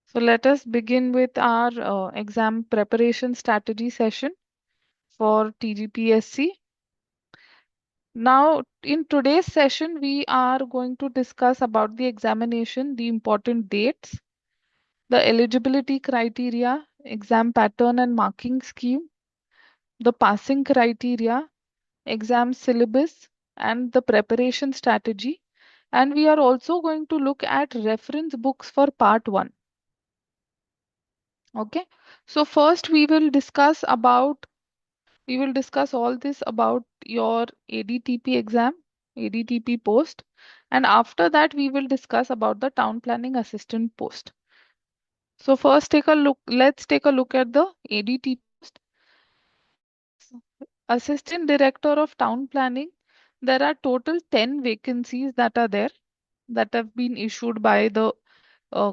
So let us begin with our exam preparation strategy session for TGPSC. Now, in today's session, we are going to discuss about the examination, the important dates, the eligibility criteria, exam pattern and marking scheme, the passing criteria, exam syllabus, and the preparation strategy. And we are also going to look at reference books for part 1. Okay. So first we will discuss all this about your ADTP exam, ADTP post, and after that we will discuss about the town planning assistant post. So first let's take a look at the ADTP post. Assistant Director of Town Planning. There are total 10 vacancies that are there that have been issued by the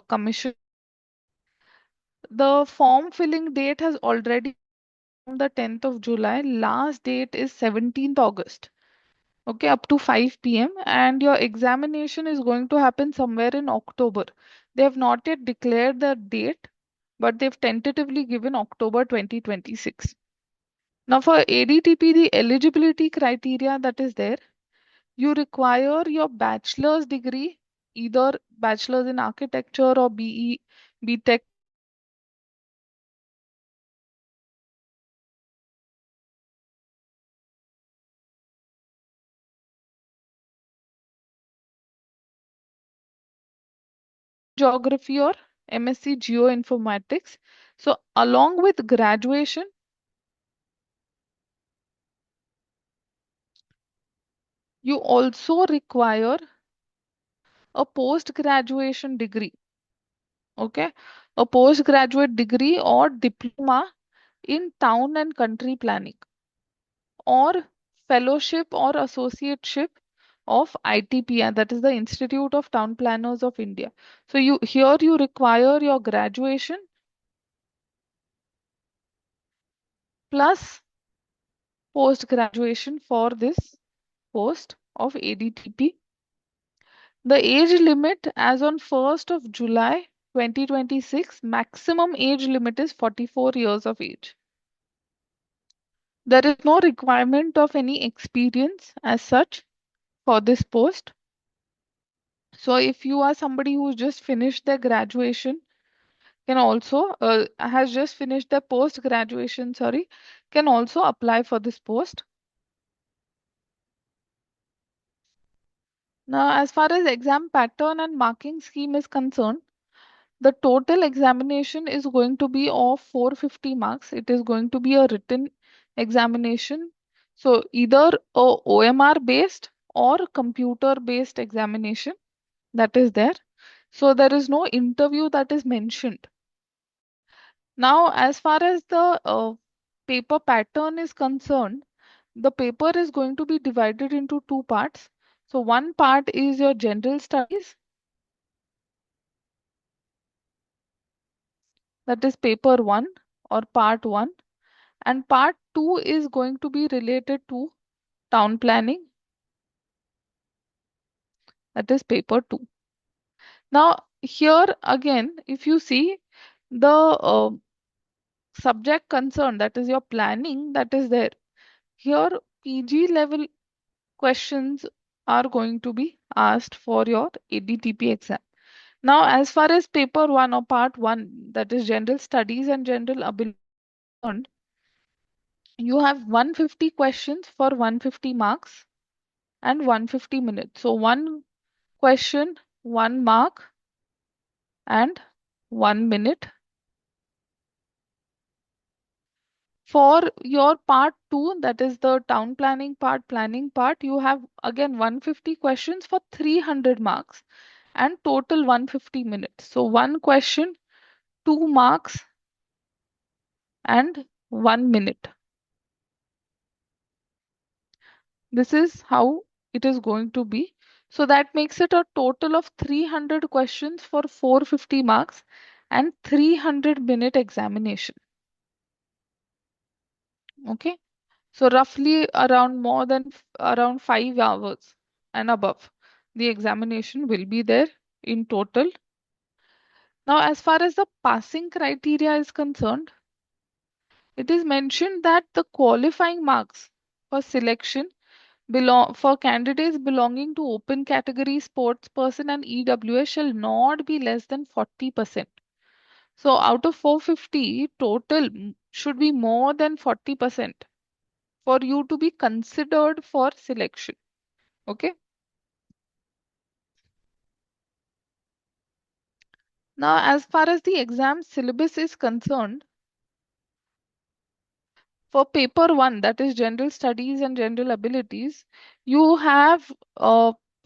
commission. The form filling date has already on the 10th of July. Last date is 17th August. Okay, up to 5 p.m. And your examination is going to happen somewhere in October. They have not yet declared the date, but they've tentatively given October 2026. Now, for ADTP, the eligibility criteria that is there, you require your bachelor's degree, either bachelor's in architecture or BE, BTech geography or MSc geoinformatics. So, along with graduation, you also require a post graduation degree. Okay, a postgraduate degree or diploma in town and country planning, or fellowship or associateship of ITPA, that is the Institute of Town Planners of India. So you require your graduation plus post graduation for this post of ADTP. The age limit as on 1st of July 2026, maximum age limit is 44 years of age. There is no requirement of any experience as such for this post. So if you are somebody who's just finished their graduation, can also has just finished their post graduation, sorry, can also apply for this post. Now, as far as exam pattern and marking scheme is concerned, the total examination is going to be of 450 marks. It is going to be a written examination. So either a OMR based or computer based examination that is there. So there is no interview that is mentioned. Now, as far as the paper pattern is concerned, the paper is going to be divided into two parts. So one part is your general studies, that is paper 1 or part 1, and part 2 is going to be related to town planning, that is paper 2. Now, here again, if you see the subject concern, that is your planning, that is there. Here, PG level questions are going to be asked for your ADTP exam. Now, as far as paper 1 or part 1, that is general studies and general ability, you have 150 questions for 150 marks and 150 minutes. So, one question, 1 mark, and 1 minute. For your part 2, that is the town planning part, you have again 150 questions for 300 marks and total 150 minutes. So, one question, 2 marks, and 1 minute. This is how it is going to be. So that makes it a total of 300 questions for 450 marks and 300-minute examination. Okay. So roughly around 5 hours and above, the examination will be there in total. Now, as far as the passing criteria is concerned, it is mentioned that the qualifying marks for selection belong for candidates belonging to open category, sports person, and EWS shall not be less than 40%. So out of 450, total should be more than 40% for you to be considered for selection. Okay. Now, as far as the exam syllabus is concerned, for paper one, that is general studies and general abilities, you have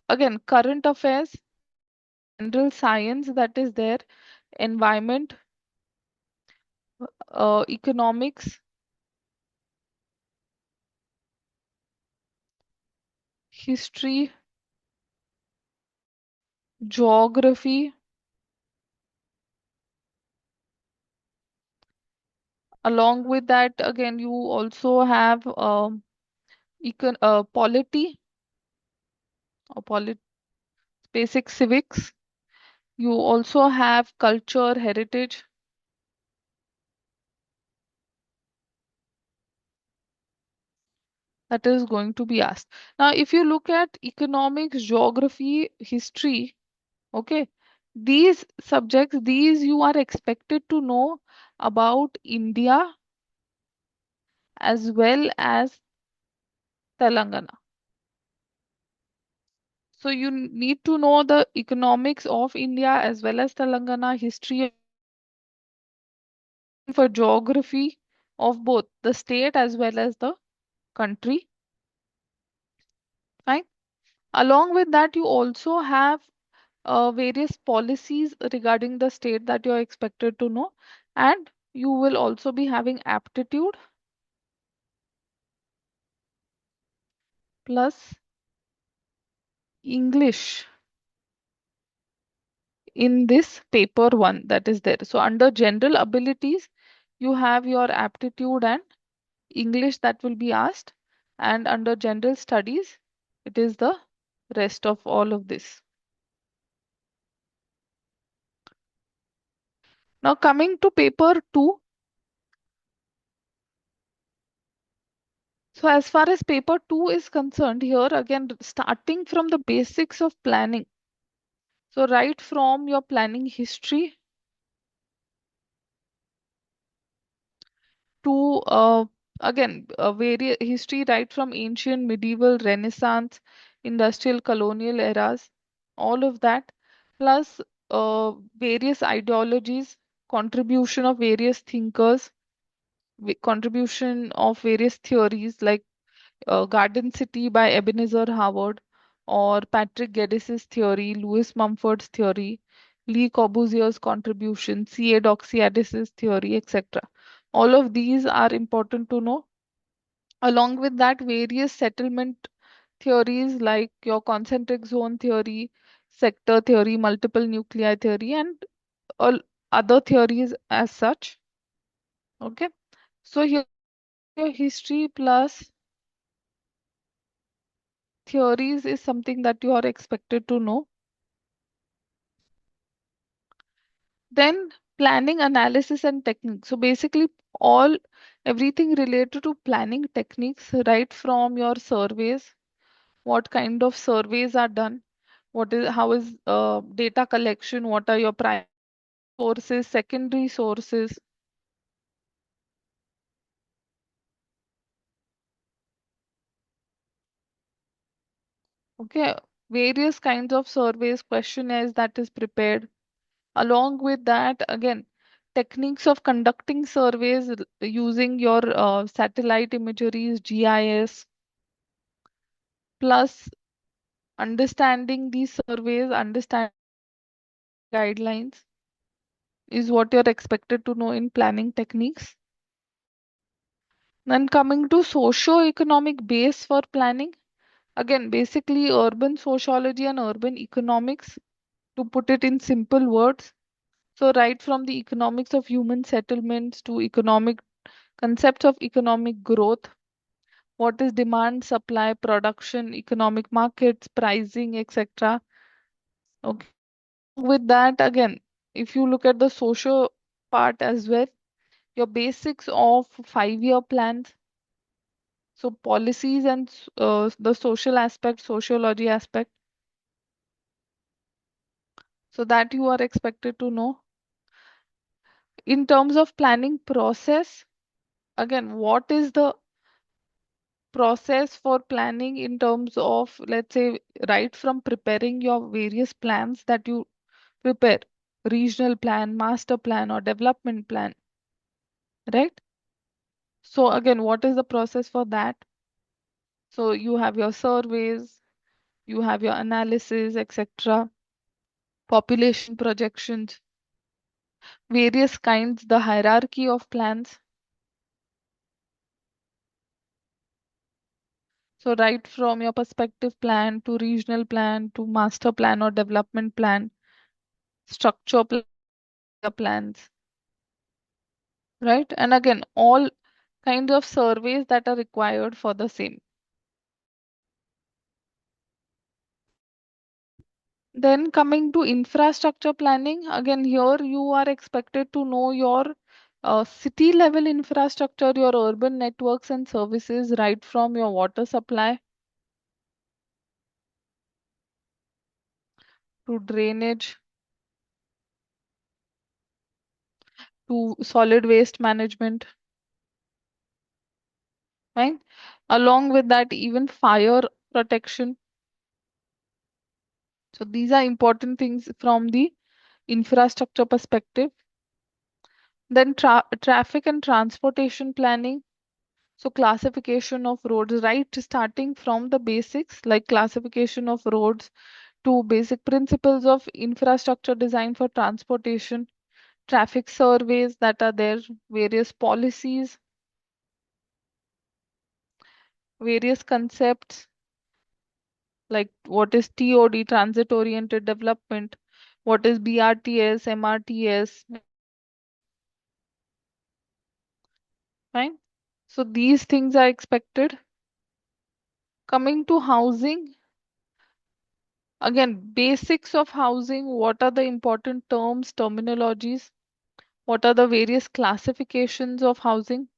again current affairs, general science that is there, environment, economics, history, geography. Along with that, again, you also have polity or basic civics. You also have culture, heritage, that is going to be asked. Now, if you look at economics, geography, history, okay, these subjects, these you are expected to know about India as well as Telangana. So you need to know the economics of India as well as Telangana, history for geography of both the state as well as the country. Fine. Along with that, you also have various policies regarding the state that you are expected to know, and you will also be having aptitude plus English in this paper one that is there. So under general abilities, you have your aptitude and English that will be asked, and under general studies, it is the rest of all of this. Now coming to paper two. So as far as paper two is concerned, here again starting from the basics of planning. So right from your planning history to again various history right from ancient, medieval, Renaissance, industrial, colonial eras, all of that, plus various ideologies, contribution of various thinkers, contribution of various theories like Garden City by Ebenezer Howard, or Patrick Geddes's theory, Louis Mumford's theory, Lee Corbusier's contribution, C.A. Doxiadis's theory, etc. All of these are important to know. Along with that, various settlement theories like your concentric zone theory, sector theory, multiple nuclei theory, and all other theories as such. Okay, so here your history plus theories is something that you are expected to know. Then planning, analysis, and techniques. So basically, all everything related to planning techniques, right from your surveys, what kind of surveys are done, what is how is data collection, what are your primary sources, secondary sources. Okay, various kinds of surveys, questionnaires that is prepared. Along with that, again, techniques of conducting surveys using your satellite imageries, GIS, plus understanding these surveys, understanding guidelines is what you're expected to know in planning techniques. Then coming to socio-economic base for planning, again, basically urban sociology and urban economics, to put it in simple words. So right from the economics of human settlements to economic concepts of economic growth, what is demand, supply, production, economic markets, pricing, etc. Okay. With that, again, if you look at the social part as well, your basics of 5-year plans, so policies and the social aspect, sociology aspect, so that you are expected to know. In terms of planning process, again, what is the process for planning in terms of, let's say, right from preparing your various plans that you prepare, regional plan, master plan, or development plan, right? So again, what is the process for that? So you have your surveys, you have your analysis, etc., population projections, various kinds, the hierarchy of plans. So right from your perspective plan to regional plan to master plan or development plan, structure plans, right? And again, all kinds of surveys that are required for the same. Then coming to infrastructure planning, again, here you are expected to know your city level infrastructure, your urban networks and services, right from your water supply to drainage to solid waste management, right? Along with that, even fire protection. So these are important things from the infrastructure perspective. Then traffic and transportation planning. So classification of roads, right? Starting from the basics like classification of roads to basic principles of infrastructure design for transportation, traffic surveys that are there, various policies, various concepts like what is TOD, transit oriented development, what is BRTS, MRTS, fine. So these things are expected. Coming to housing, again, basics of housing, what are the important terms, terminologies, what are the various classifications of housing?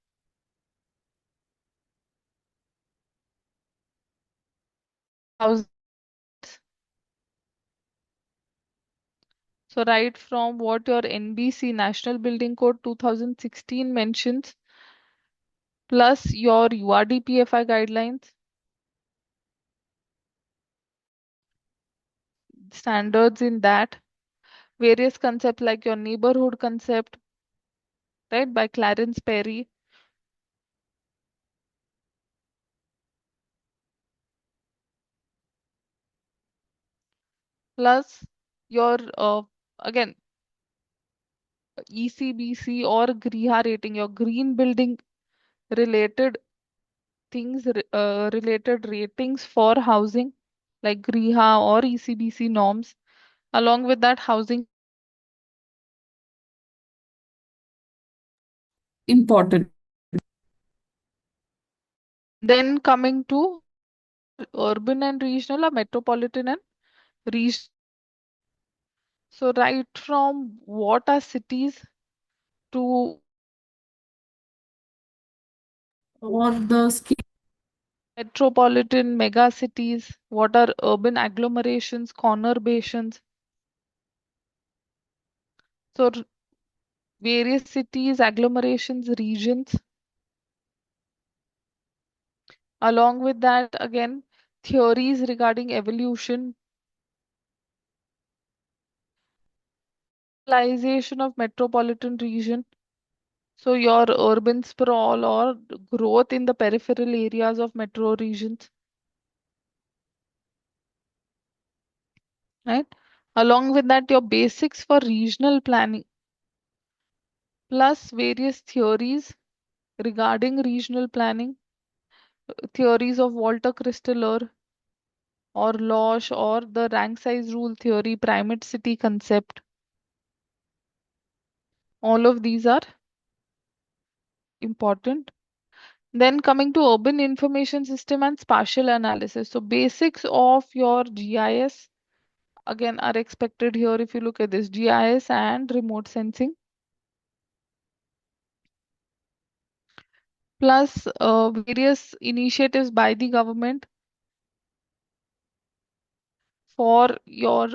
House. So right from what your NBC, National Building Code 2016 mentions, plus your URDPFI guidelines, standards in that, various concepts like your neighborhood concept, right, by Clarence Perry, plus your again ECBC or GRIHA rating, your green building related things, related ratings for housing like GRIHA or ECBC norms. Along with that, housing important. Then coming to urban and regional or metropolitan and regional. So right from what are cities to or the metropolitan mega cities, what are urban agglomerations, conurbations. So various cities, agglomerations, regions. Along with that, again, theories regarding evolution, localization of metropolitan region. So your urban sprawl or growth in the peripheral areas of metro regions, right? Along with that, your basics for regional planning, plus various theories regarding regional planning, theories of Walter Christler or Losch or the rank size rule theory, primate city concept. All of these are important. Then coming to urban information system and spatial analysis. So basics of your GIS, again are expected here. If you look at this, GIS and remote sensing, plus various initiatives by the government for your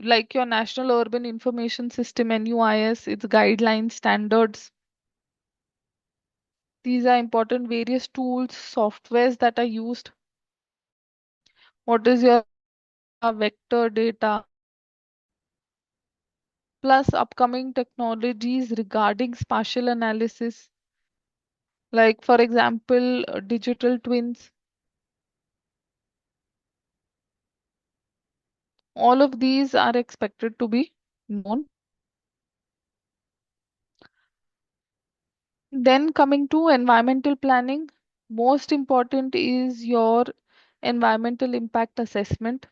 like your National Urban Information System, NUIS, its guidelines, standards. These are important. Various tools, softwares that are used. What is your vector data? Plus upcoming technologies regarding spatial analysis, like for example, digital twins. All of these are expected to be known. Then coming to environmental planning, most important is your environmental impact assessment.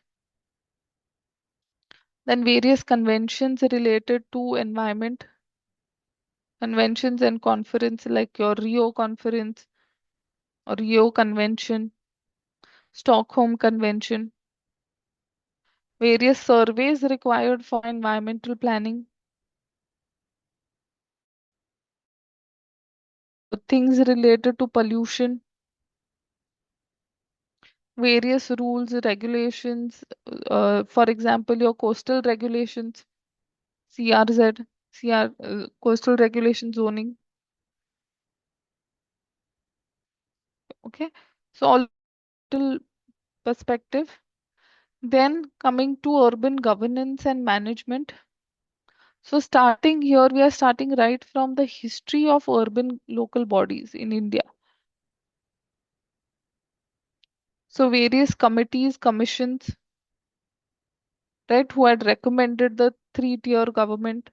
Then various conventions related to environment, conventions and conference like your Rio conference or Rio convention, Stockholm convention, various surveys required for environmental planning, things related to pollution, various rules, regulations, for example, your coastal regulations, CRZ, coastal regulation zoning. Okay, so all little perspective. Then coming to urban governance and management. So starting here, we are starting right from the history of urban local bodies in India. So various committees, commissions, right, who had recommended the three-tier government.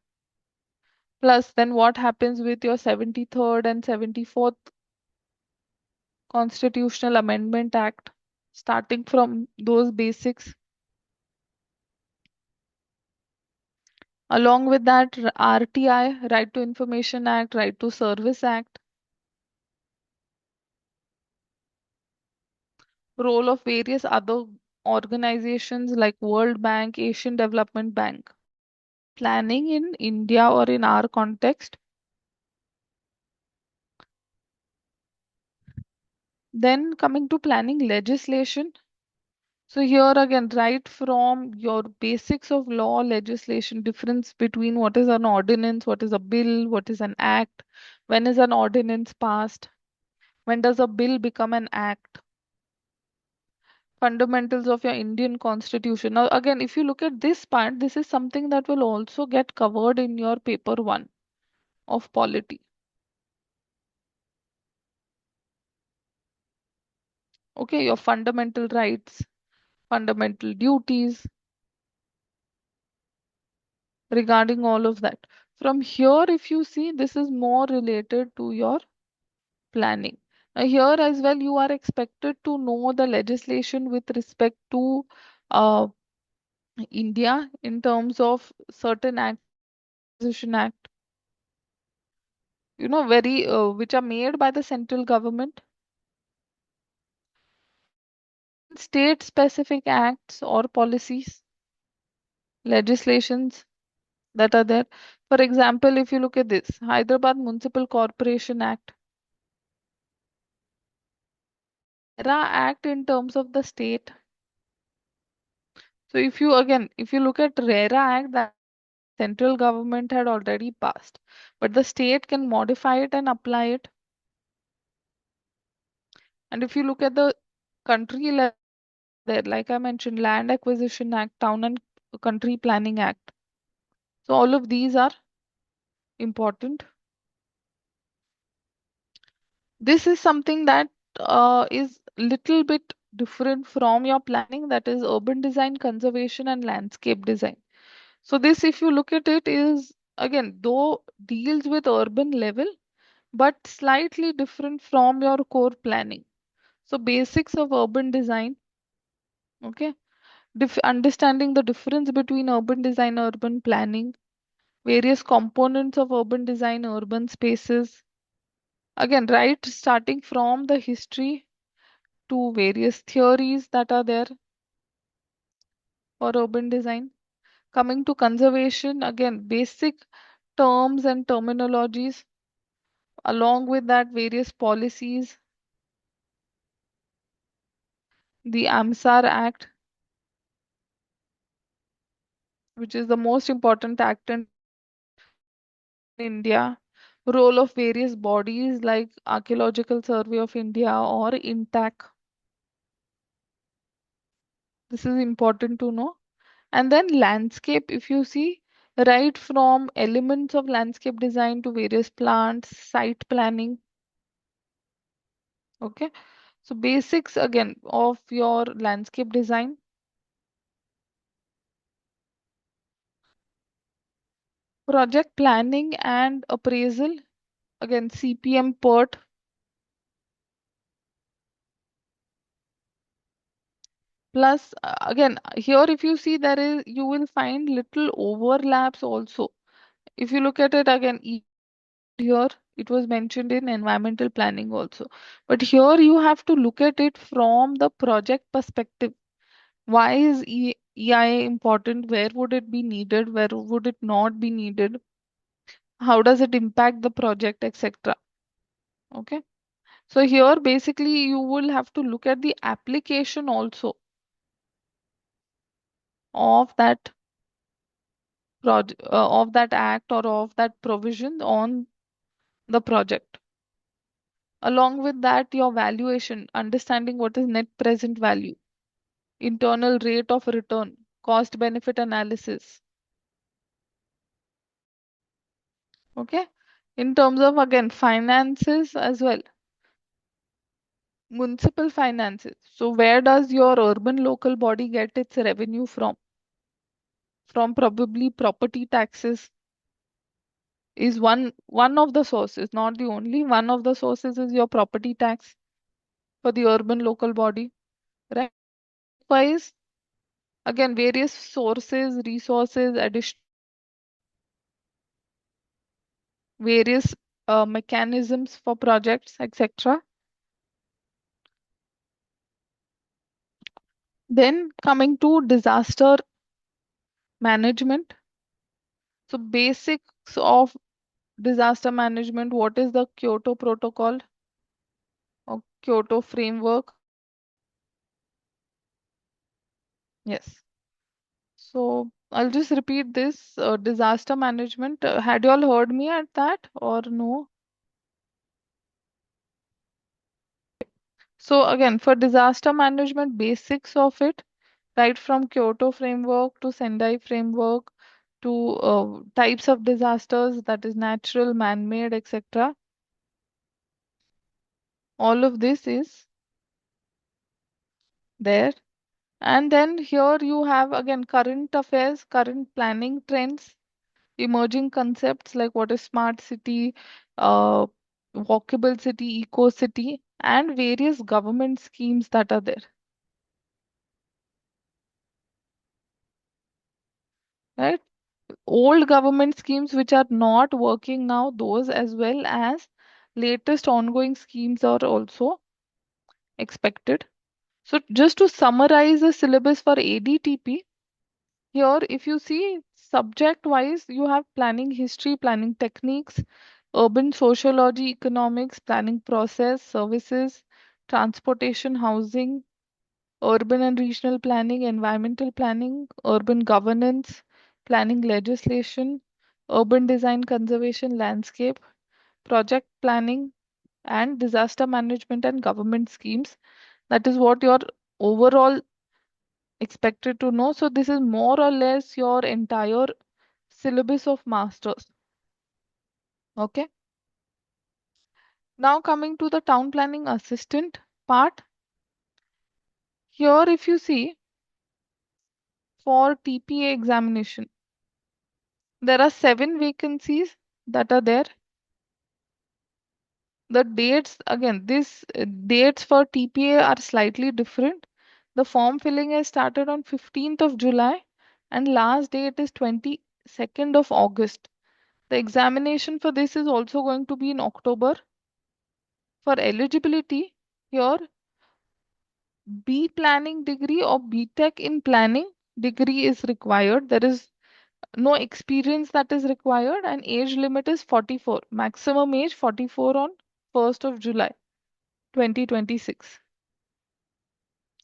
Plus, then what happens with your 73rd and 74th Constitutional Amendment Act, starting from those basics. Along with that, RTI, Right to Information Act, Right to Service Act, role of various other organizations like World Bank, Asian Development Bank. Planning in India or in our context. Then coming to planning legislation. So here again, right from your basics of law, legislation, difference between what is an ordinance, what is a bill, what is an act, when is an ordinance passed, when does a bill become an act, fundamentals of your Indian constitution. Now again, if you look at this part, this is something that will also get covered in your paper 1 of polity. Okay, your fundamental rights, fundamental duties, regarding all of that. From here, if you see, this is more related to your planning. Now, here as well, you are expected to know the legislation with respect to uh, India in terms of certain act, Acquisition Act, very which are made by the central government, state-specific acts or policies, legislations that are there. For example, if you look at this, Hyderabad Municipal Corporation Act, RERA Act in terms of the state. So if you look at RERA Act, that central government had already passed, but the state can modify it and apply it. And if you look at the country level, there, like I mentioned, Land Acquisition Act, Town and Country Planning Act. So all of these are important. This is something that is little bit different from your planning, that is urban design, conservation, and landscape design. So this, if you look at it, is again, though deals with urban level, but slightly different from your core planning. So basics of urban design, okay, understanding the difference between urban design, urban planning, various components of urban design, urban spaces. Again, right, starting from the history to various theories that are there. for urban design. Coming to conservation, again, basic terms and terminologies. Along with that, various policies, the AMSAR Act, which is the most important act in India, role of various bodies like Archaeological Survey of India or INTAC. This is important to know. And then landscape, if you see, right from elements of landscape design to various plants, site planning. Okay. So basics again of your landscape design. Project planning and appraisal. Again, CPM PERT. Plus, again, here if you see you will find little overlaps also. If you look at it again, here it was mentioned in environmental planning also. But here you have to look at it from the project perspective. Why is EIA important? Where would it be needed? Where would it not be needed? How does it impact the project, etc. Okay. So here basically you will have to look at the application also of that of that act or of that provision on the project. Along with that, your valuation, understanding what is net present value, internal rate of return, cost benefit analysis. Okay. In terms of again finances as well, municipal finances. So where does your urban local body get its revenue from? From probably property taxes is one of the sources, not the only. One of the sources is your property tax for the urban local body, right? Likewise, again, various sources, resources, addition, various mechanisms for projects, etc. Then coming to disaster management. So basics of disaster management, what is the Kyoto Protocol or Kyoto Framework? Yes. So I'll just repeat this disaster management. Had you all heard me at that or no? So again, for disaster management, basics of it, right from Kyoto framework to Sendai framework to types of disasters, that is natural, man-made, etc. All of this is there. And then here you have again current affairs, current planning trends, emerging concepts like what is smart city, uh, walkable city, eco city, and various government schemes that are there. Right? Old government schemes which are not working now, those as well as latest ongoing schemes are also expected. So just to summarize the syllabus for ADTP, here if you see subject wise, you have planning history, planning techniques, urban sociology, economics, planning process, services, transportation, housing, urban and regional planning, environmental planning, urban governance, planning legislation, urban design conservation landscape, project planning, and disaster management and government schemes. That is what you're overall expected to know. So this is more or less your entire syllabus of masters. Okay. Now coming to the town planning assistant part. Here if you see for TPA examination, there are 7 vacancies that are there. The dates, again, these dates for TPA are slightly different. The form filling has started on 15th of July and last date is 22nd of August. The examination for this is also going to be in October. For eligibility, here B planning degree or B Tech in planning degree is required. There is no experience that is required, and age limit is 44. Maximum age 44 on 1st of July 2026.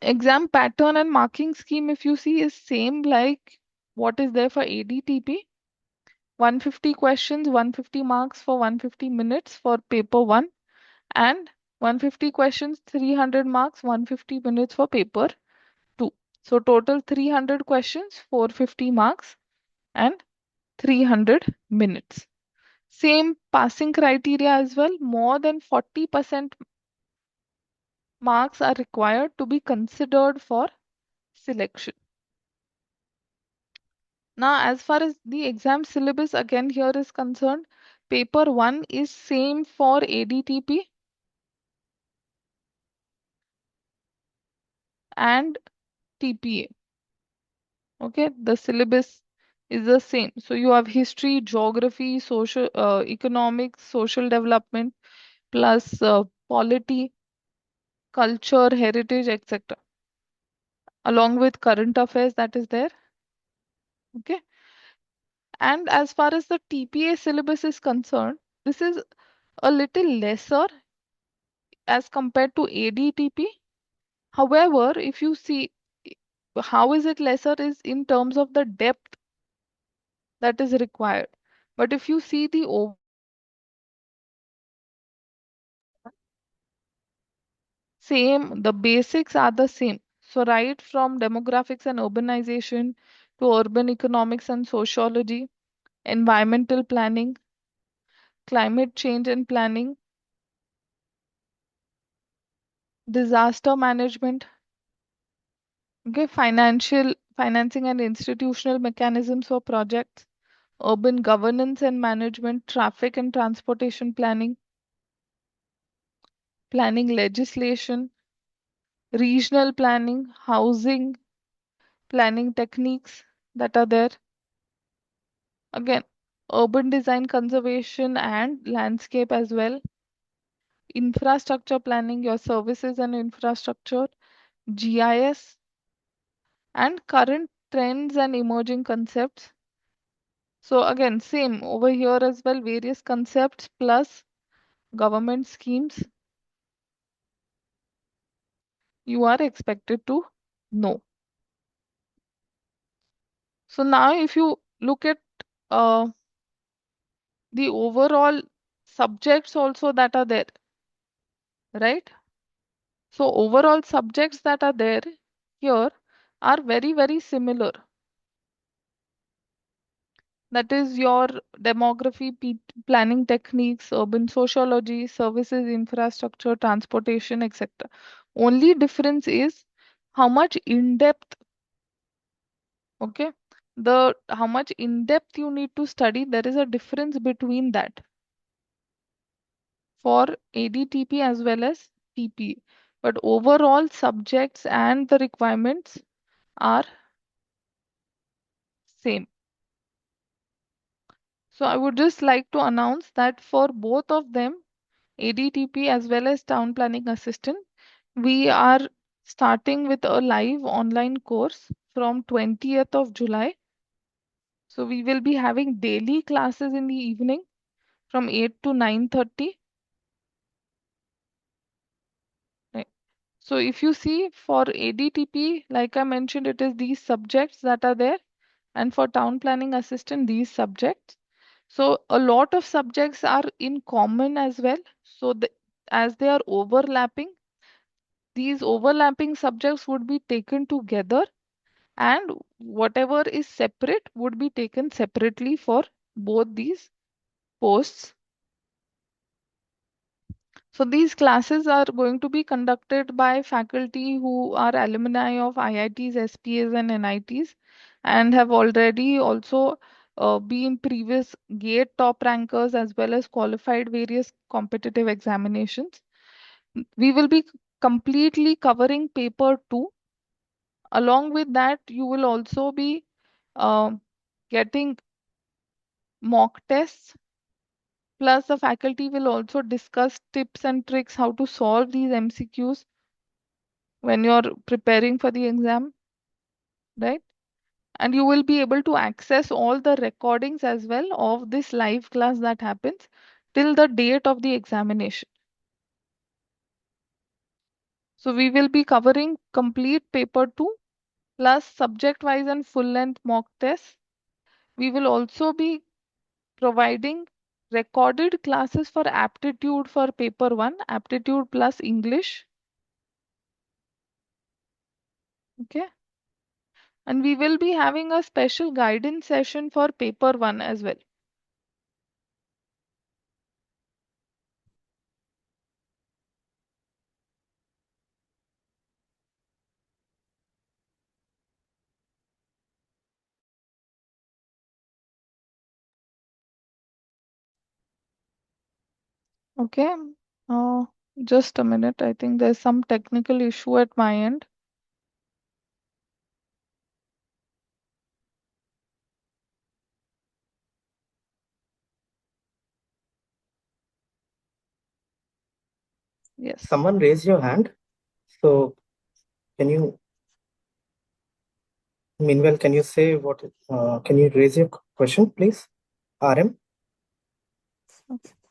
Exam pattern and marking scheme, if you see, is same like what is there for ADTP. 150 questions, 150 marks for 150 minutes for paper 1, and 150 questions, 300 marks, 150 minutes for paper 2. So total 300 questions, 450 marks, and 300 minutes. Same passing criteria as well. More than 40% marks are required to be considered for selection. Now, as far as the exam syllabus again here is concerned, paper 1 is same for ADTP and TPA. Okay, the syllabus is the same. So you have history, geography, social, economics, social development, plus polity, culture, heritage, etc. Along with current affairs that is there. Okay. And as far as the TPA syllabus is concerned, this is a little lesser as compared to ADTP. However, if you see how is it lesser is in terms of the depth that is required. But if you see the same, the basics are the same. So right from demographics and urbanization to urban economics and sociology, environmental planning, climate change and planning, disaster management, okay, financing and institutional mechanisms for projects, urban governance and management, traffic and transportation planning, planning legislation, regional planning, housing, planning techniques that are there. Again, urban design conservation and landscape as well. Infrastructure planning, your services and infrastructure, GIS, and current trends and emerging concepts. So again, same over here as well, various concepts plus government schemes you are expected to know. So now if you look at uh, the overall subjects also that are there, right? So overall subjects that are there here are very, very similar. That is your demography, planning techniques, urban sociology, services, infrastructure, transportation, etc. Only difference is how much in depth, okay, the how much in depth you need to study. There is a difference between that for ADTP as well as TP. But overall subjects and the requirements are same. So I would just like to announce that for both of them, ADTP as well as Town Planning Assistant, we are starting with a live online course from 20th of July. So we will be having daily classes in the evening from 8 to 9:30. Right. So if you see for ADTP, like I mentioned, it is these subjects that are there, and for Town Planning Assistant, these subjects. So a lot of subjects are in common as well. So as they are overlapping, these overlapping subjects would be taken together, and whatever is separate would be taken separately for both these posts. So these classes are going to be conducted by faculty who are alumni of IITs, SPAs, and NITs, and have already also been previous GATE top rankers as well as qualified various competitive examinations. We will be completely covering paper 2. Along with that, you will also be uh, getting mock tests. Plus, the faculty will also discuss tips and tricks how to solve these MCQs when you're preparing for the exam, right? And you will be able to access all the recordings as well of this live class that happens till the date of the examination. So we will be covering complete paper 2 plus subject wise and full length mock tests. We will also be providing recorded classes for aptitude for paper 1, aptitude plus English. Okay. And we will be having a special guidance session for paper 1 as well. Okay. Uh, just a minute. I think there's some technical issue at my end. Yes. Someone raised your hand. So can you, meanwhile, can you say what, can you raise your question, please? RM?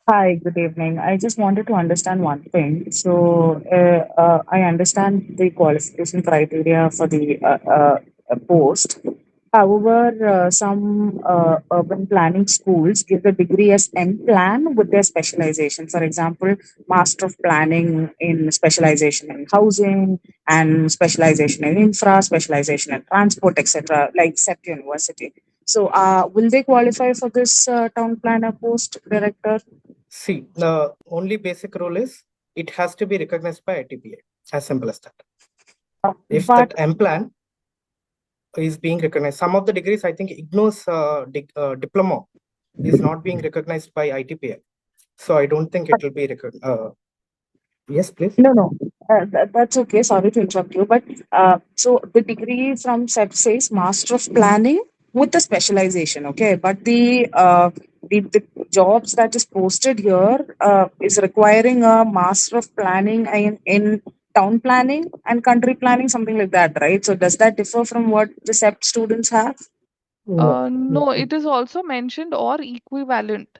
Hi, good evening. I just wanted to understand one thing. So, I understand the qualification criteria for the post. However, some urban planning schools give the degree as M Plan with their specialization. For example, Master of Planning in specialization in housing and specialization in infra, specialization in transport, etc., like SET University. So, will they qualify for this town planner post, director? See, the only basic rule is it has to be recognized by TPA. As simple as that. If But that M plan is being recognized, some of the degrees, I think IGNO's diploma is not being recognized by ITPA. So I don't think it will be recognized. Yes, please. no, that's okay. Sorry to interrupt you, but so the degree from SET says Master of Planning with the specialization, okay? But the jobs that is posted here is requiring a Master of Planning in town planning and country planning, something like that, right? So does that differ from what the SET students have? No, No, it is also mentioned or equivalent.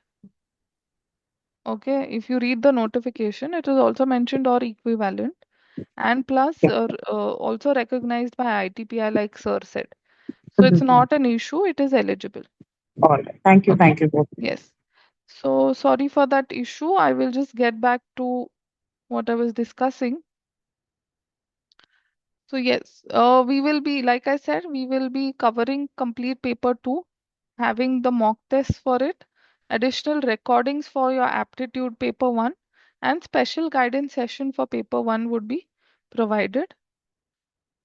Okay, if you read the notification, it is also mentioned or equivalent, and plus also recognized by ITPI, like Sir said. So it's Mhm. not an issue, it is eligible. All right. Thank you. Okay, Thank you both. yes. So sorry for that issue. I will just get back to what I was discussing. So yes, we will be, like I said, we will be covering complete paper 2, having the mock tests for it, additional recordings for your aptitude paper 1, and special guidance session for paper 1 would be provided.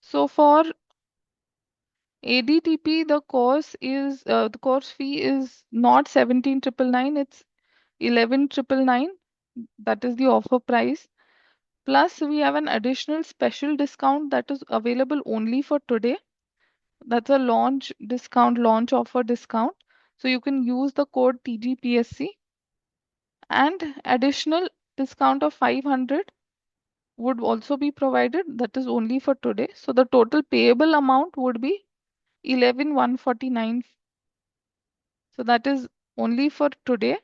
So for ADTP, the course fee is not 17,999, it's 11,999. That is the offer price. Plus, we have an additional special discount that is available only for today. That's a launch discount, launch offer discount. So you can use the code TGPSC, and additional discount of 500 would also be provided. That is only for today. So the total payable amount would be 11,149. So that is only for today.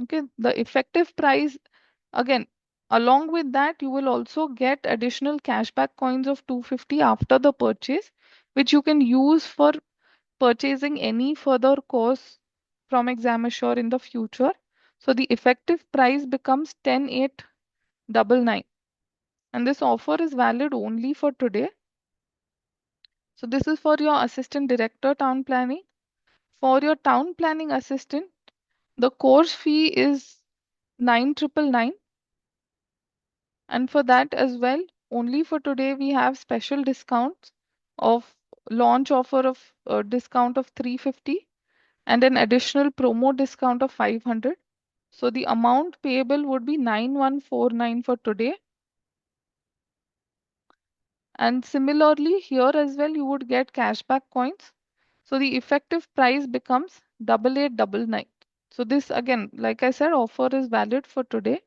Okay, the effective price, again, along with that, you will also get additional cashback coins of 250 after the purchase, which you can use for purchasing any further course from Exam Assure in the future. So the effective price becomes 10,899. And this offer is valid only for today. So this is for your assistant director town planning. For your town planning assistant, the course fee is 9,999. And for that as well, only for today, we have special discounts of launch offer of discount of 350 and an additional promo discount of 500. So the amount payable would be 9149 for today. And similarly, here as well, you would get cashback coins. So the effective price becomes 8899. So this again, like I said, offer is valid for today.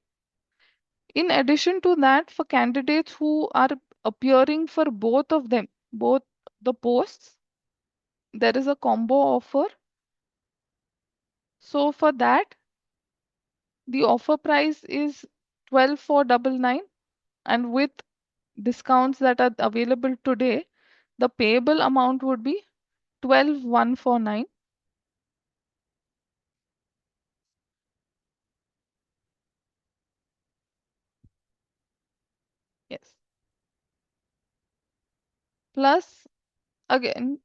In addition to that, for candidates who are appearing for both of them, both the posts, there is a combo offer. So for that, the offer price is 12,499, and with discounts that are available today, the payable amount would be 12,149. Yes. Plus, again,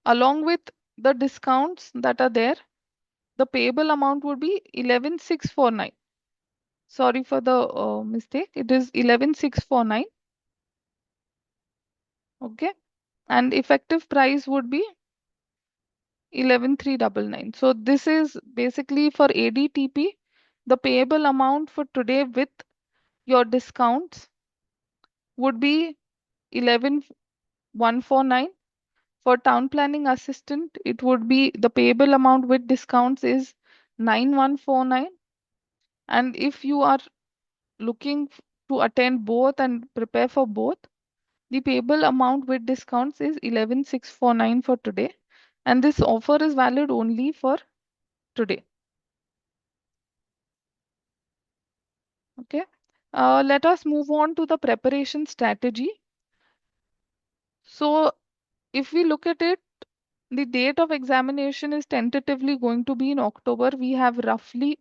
along with the discounts that are there, the payable amount would be 11,649. Sorry for the mistake. It is 11,649. Okay. And effective price would be 11,399. So this is basically for ADTP. The payable amount for today with your discounts would be 11,149. For town planning assistant, it would be the payable amount with discounts is 9,149. And if you are looking to attend both and prepare for both, the payable amount with discounts is 11,649 for today. And this offer is valid only for today. Okay. Let us move on to the preparation strategy. So if we look at it, the date of examination is tentatively going to be in October. We have roughly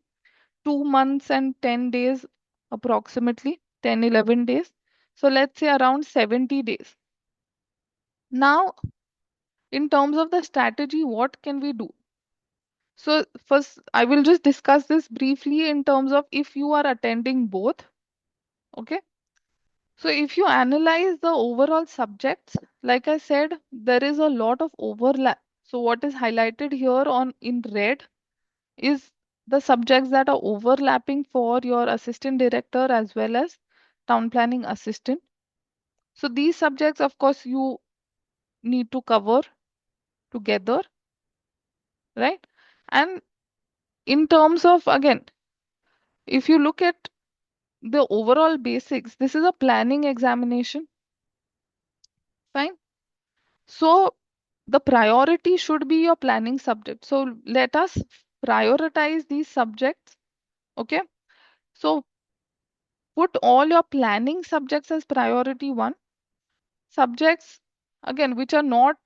2 months and 10 days, approximately 10, 11 days. So let's say around 70 days. Now, in terms of the strategy, what can we do? So first, I will just discuss this briefly in terms of if you are attending both. Okay. So if you analyze the overall subjects, like I said, there is a lot of overlap. So what is highlighted here on in red is the subjects that are overlapping for your assistant director as well as town planning assistant. So these subjects, of course, you need to cover together, right? And in terms of, again, if you look at the overall basics, this is a planning examination, fine? So the priority should be your planning subject. So let us prioritize these subjects, okay? So put all your planning subjects as priority one. Subjects, again, which are not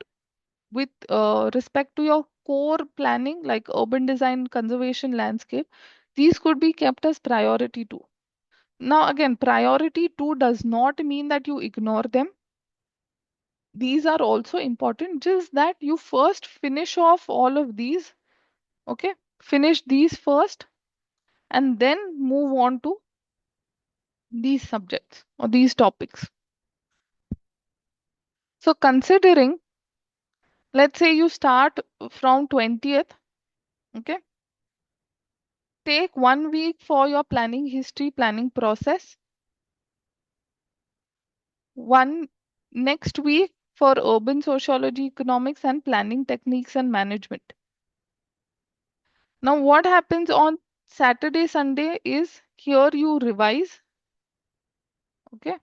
with respect to your core planning, like urban design, conservation, landscape, these could be kept as priority two. Now, again, priority two does not mean that you ignore them. These are also important, just that you first finish off all of these, okay? Finish these first and then move on to these subjects or these topics. So considering, let's say you start from 20th, okay? Take 1 week for your planning history, planning process. One next week for urban sociology, economics, and planning techniques and management. Now, what happens on Saturday, Sunday is here you revise, okay?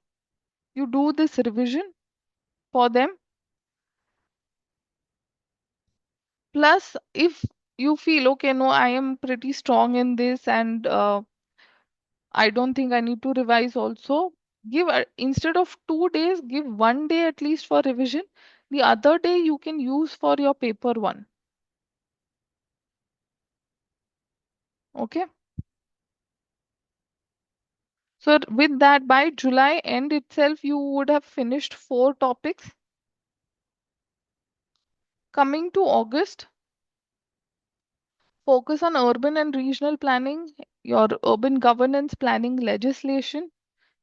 You do this revision for them. Plus, if you feel, okay, no, I am pretty strong in this and I don't think I need to revise also, give instead of 2 days, give 1 day at least for revision. The other day you can use for your paper one. Okay. So with that, by July end itself, you would have finished 4 topics. Coming to August, focus on urban and regional planning, your urban governance planning legislation.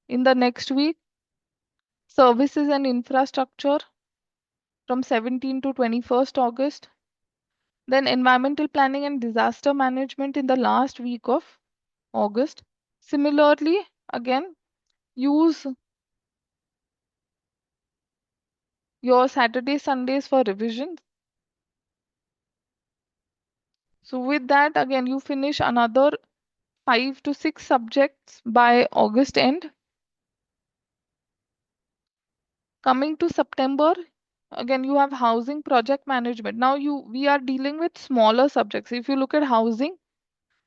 In the next week, services and infrastructure from 17 to 21st August. Then environmental planning and disaster management in the last week of August. Similarly, again, use your Saturday, Sundays for revisions. So with that, again, you finish another 5 to 6 subjects by August end. Coming to September, again you have housing project management. Now we are dealing with smaller subjects. If you look at housing,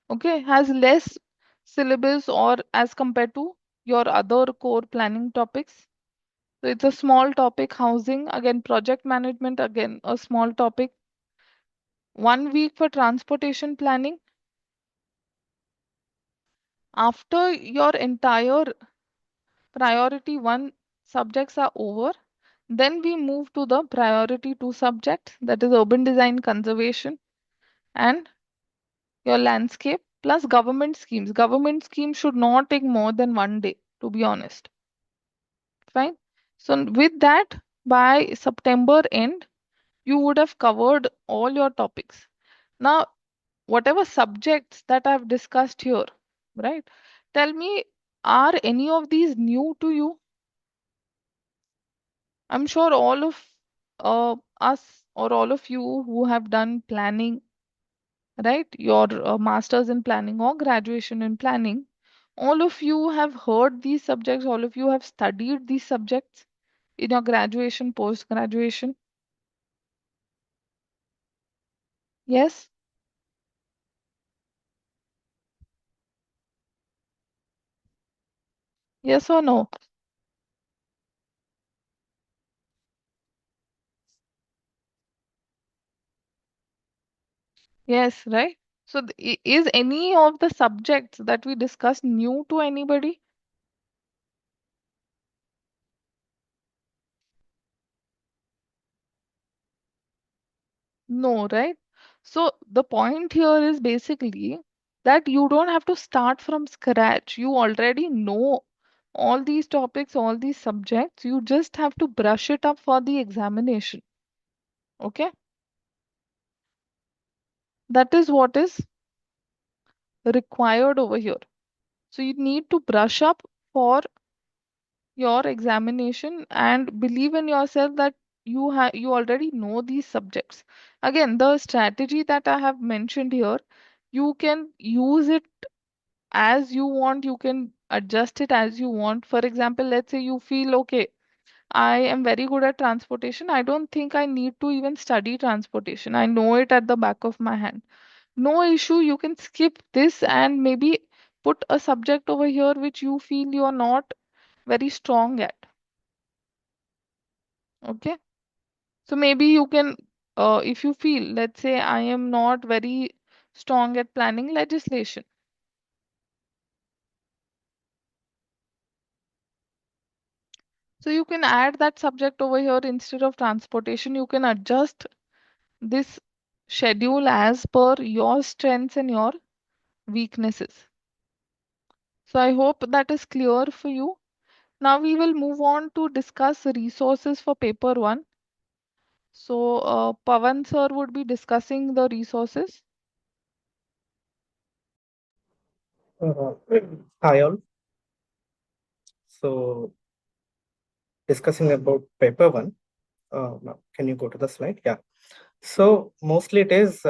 okay, has less syllabus or as compared to your other core planning topics. So it's a small topic, housing, again project management, again a small topic. 1 week for transportation planning. After your entire priority 1 subjects are over, then we move to the priority 2 subjects, that is urban design, conservation, and your landscape plus government schemes. Government schemes should not take more than 1 day, to be honest. Fine. So with that, by September end, you would have covered all your topics. Now, whatever subjects that I've discussed here, right? Tell me, are any of these new to you? I'm sure all of us or all of you who have done planning, right? Your master's in planning or graduation in planning, all of you have heard these subjects, all of you have studied these subjects in your graduation, post graduation. Yes? Yes or no? Yes, right? So, is any of the subjects that we discussed new to anybody? No, right? So, the point here is basically that you don't have to start from scratch. You already know all these topics, all these subjects. You just have to brush it up for the examination. Okay? That is what is required over here. So, you need to brush up for your examination and believe in yourself that you already know these subjects. Again, the strategy that I have mentioned here, you can use it as you want, you can adjust it as you want. For example, let's say you feel okay, I am very good at transportation, I don't think I need to even study transportation, I know it at the back of my hand. No issue, you can skip this and maybe put a subject over here which you feel you're not very strong at. Okay, so maybe you can, if you feel, let's say I am not very strong at planning legislation, so you can add that subject over here instead of transportation. You can adjust this schedule as per your strengths and your weaknesses. So I hope that is clear for you. Now we will move on to discuss resources for paper 1. So Pavan sir would be discussing the resources. Uh, Hi all. So discussing about paper 1. Can you go to the slide? Yeah. So mostly it is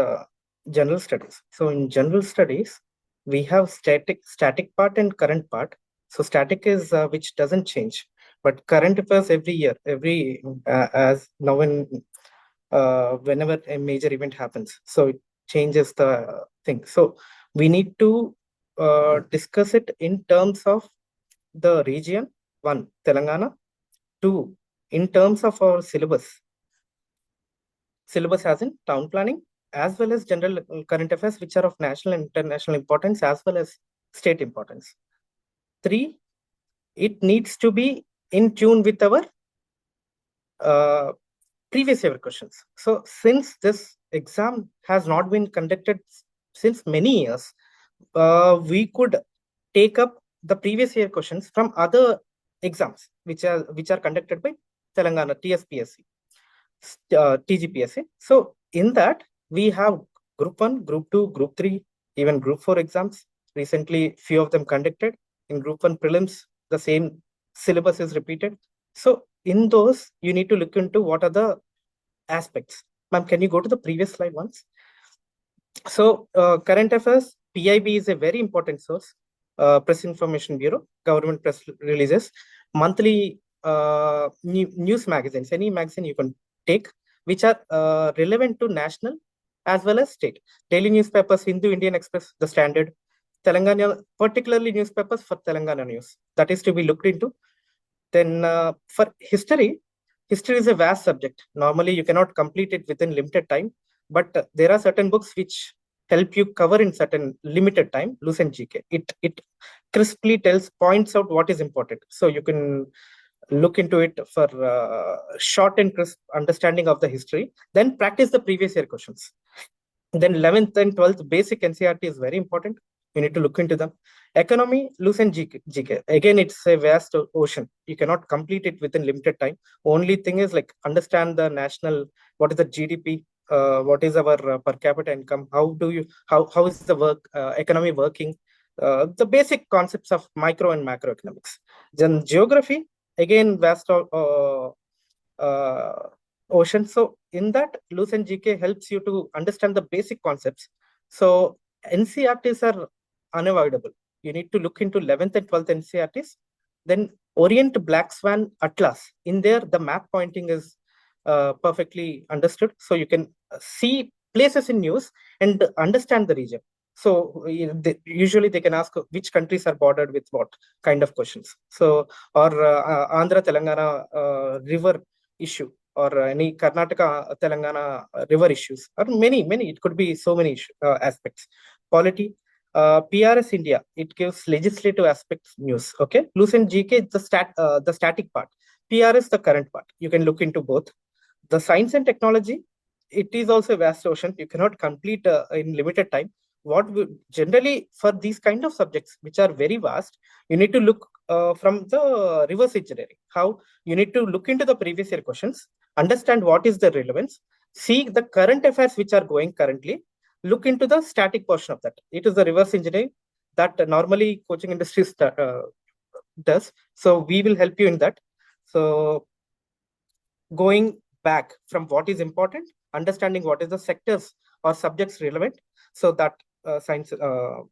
general studies. So in general studies, we have static part and current part. So static is which doesn't change, but current affairs every year, as now whenever a major event happens, so it changes the thing. So we need to discuss it in terms of the region. 1, Telangana. 2, in terms of our syllabus as in town planning, as well as general current affairs, which are of national and international importance, as well as state importance. 3, it needs to be in tune with our previous year questions. So since this exam has not been conducted since many years, we could take up the previous year questions from other exams which are conducted by Telangana TSPSC. TGPSC. So in that we have group 1, group 2, group 3, even group 4 exams. Recently, few of them conducted. In group 1 prelims, the same syllabus is repeated. So in those, you need to look into what are the aspects. Ma'am, can you go to the previous slide once? So current affairs, PIB is a very important source. Press Information Bureau, government press releases, monthly news magazines, any magazine you can take, which are relevant to national as well as state. Daily newspapers, Hindu, Indian Express, The Standard, Telangana, particularly newspapers for Telangana news. That is to be looked into. Then for history is a vast subject. Normally, you cannot complete it within limited time, but there are certain books which help you cover in certain limited time. Loose and GK. It crisply points out what is important. So you can look into it for short and crisp understanding of the history. Then practice the previous year questions. Then 11th and 12th basic NCERT is very important. You need to look into them. Economy, loose and GK. Again, it's a vast ocean. You cannot complete it within limited time. Only thing is like understand the national, what is the GDP, what is our per capita income, how is the economy working, the basic concepts of micro and macroeconomics. Then geography, again, vast ocean. So in that, loose and GK helps you to understand the basic concepts. So NCERTs are unavoidable. You need to look into 11th and 12th NCERTs. Then Orient Black Swan Atlas. In there, the map pointing is perfectly understood. So you can see places in news and understand the region. So usually they can ask which countries are bordered with what kind of questions. So, or Andhra Telangana river issue, or any Karnataka Telangana river issues, or many, it could be so many aspects. Polity, PRS India, it gives legislative aspects news. Okay, loose and GK is the static part. PRS the current part. You can look into both. The science and technology, it is also a vast ocean. You cannot complete in limited time. What generally for these kind of subjects, which are very vast, you need to look from the reverse engineering. How you need to look into the previous year questions, understand what is the relevance, see the current affairs which are going currently, look into the static portion of that. It is the reverse engineering that normally coaching industry does. So we will help you in that. So going back from what is important, understanding what is the sectors or subjects relevant, so that science,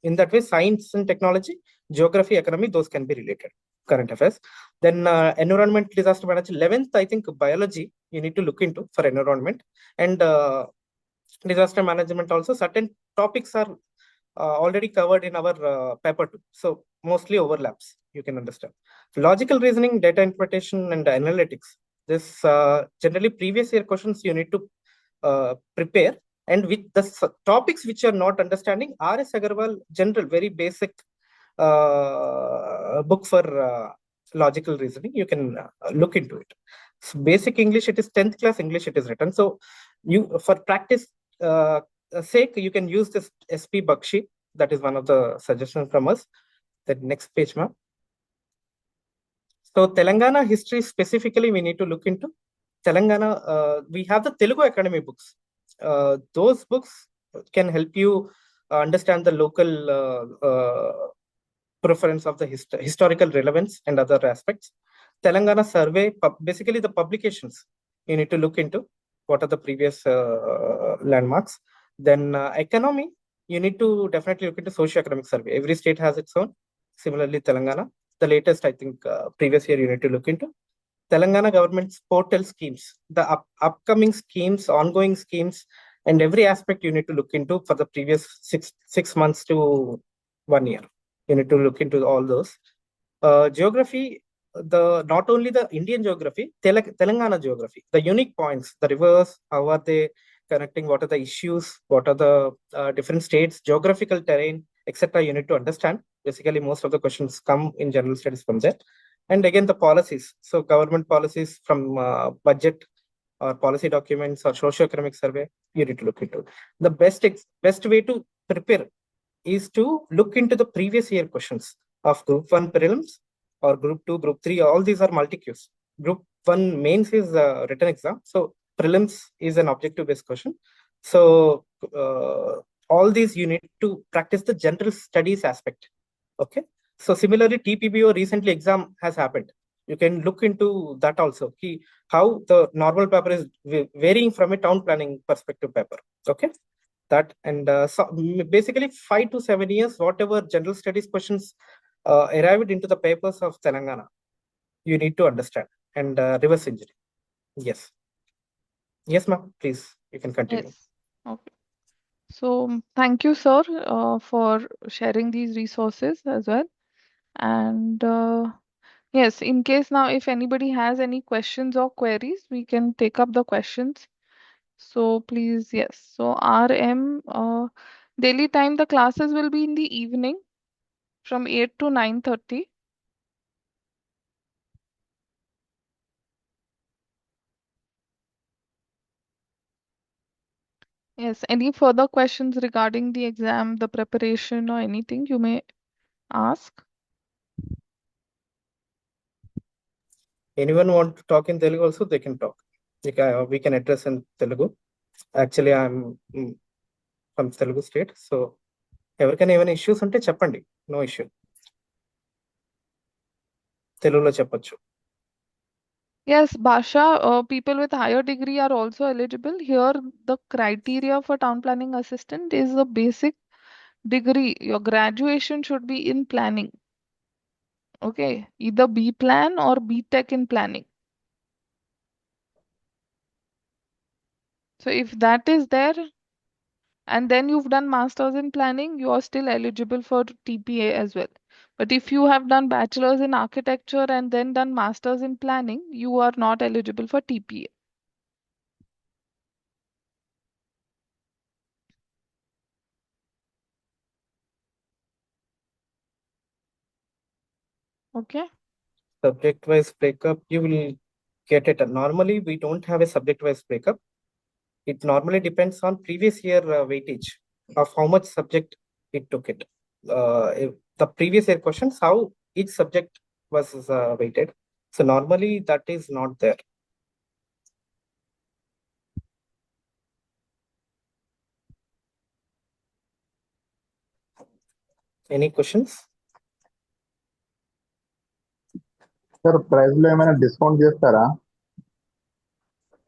in that way, science and technology, geography, economy, those can be related, current affairs. Then environment, disaster management, 11th, I think biology, you need to look into for environment, and disaster management also. Certain topics are already covered in our paper 2. So mostly overlaps, you can understand. Logical reasoning, data interpretation, and analytics. This generally previous year questions you need to prepare. And with the topics which you're not understanding, R.S. Agarwal, general, very basic book for logical reasoning. You can look into it. So basic English, it is 10th class English, it is written. So you, for practice sake, you can use this SP Bakshi. That is one of the suggestions from us. The next page, ma'am. So Telangana history specifically, we need to look into. Telangana, we have the Telugu Academy books. Those books can help you understand the local preference of the historical relevance and other aspects. Telangana survey, basically the publications you need to look into. What are the previous landmarks? Then economy, you need to definitely look into socio-economic survey. Every state has its own. Similarly, Telangana, the latest, I think, previous year you need to look into. Telangana government's portal schemes, the upcoming schemes, ongoing schemes, and every aspect you need to look into for the previous six months to 1 year. You need to look into all those. Geography, not only the Indian geography, Telangana geography, the unique points, the rivers, how are they connecting, what are the issues, what are the different states, geographical terrain, etc. You need to understand. Basically, most of the questions come in general studies from there. And again, the policies. So government policies from budget or policy documents or socio-economic survey, you need to look into. The best way to prepare is to look into the previous year questions of Group 1 prelims or Group 2, Group 3. All these are multi-Qs. Group 1 mains is a written exam. So prelims is an objective-based question. So all these you need to practice the general studies aspect. Okay. So similarly, TPBO recently exam has happened. You can look into that also. How the normal paper is varying from a town planning perspective paper. Okay. That, and so basically 5 to 7 years, whatever general studies questions arrived into the papers of Telangana, you need to understand. and reverse injury. Yes. Yes, ma'am. Please, you can continue. Yes. Okay. So thank you, sir, for sharing these resources as well. And yes, in case now if anybody has any questions or queries, we can take up the questions. So please, yes. So RM, daily time, the classes will be in the evening from 8 to 9:30. Yes, any further questions regarding the exam, the preparation, or anything you may ask? Anyone want to talk in Telugu also, they can talk. We can address in Telugu. Actually, I'm from Telugu state. So, ఎవరికైనా ఏమైనా issues ఉంటే చెప్పండి. No issue. తెలుగులో చెప్పొచ్చు. Yes, Basha, people with higher degree are also eligible. Here, the criteria for town planning assistant is the basic degree. Your graduation should be in planning. Okay, either B plan or B Tech in planning. So if that is there, and then you've done masters in planning, you are still eligible for TPA as well. But if you have done bachelor's in architecture and then done masters in planning, you are not eligible for TPA. Okay. Subject wise breakup, you will get it. Normally, we don't have a subject wise breakup. It normally depends on previous year weightage of how much subject it took it. If the previous year questions, how each subject was weighted. So normally that is not there. Any questions? Sir price లో ఏమైనా discount చేస్తారా?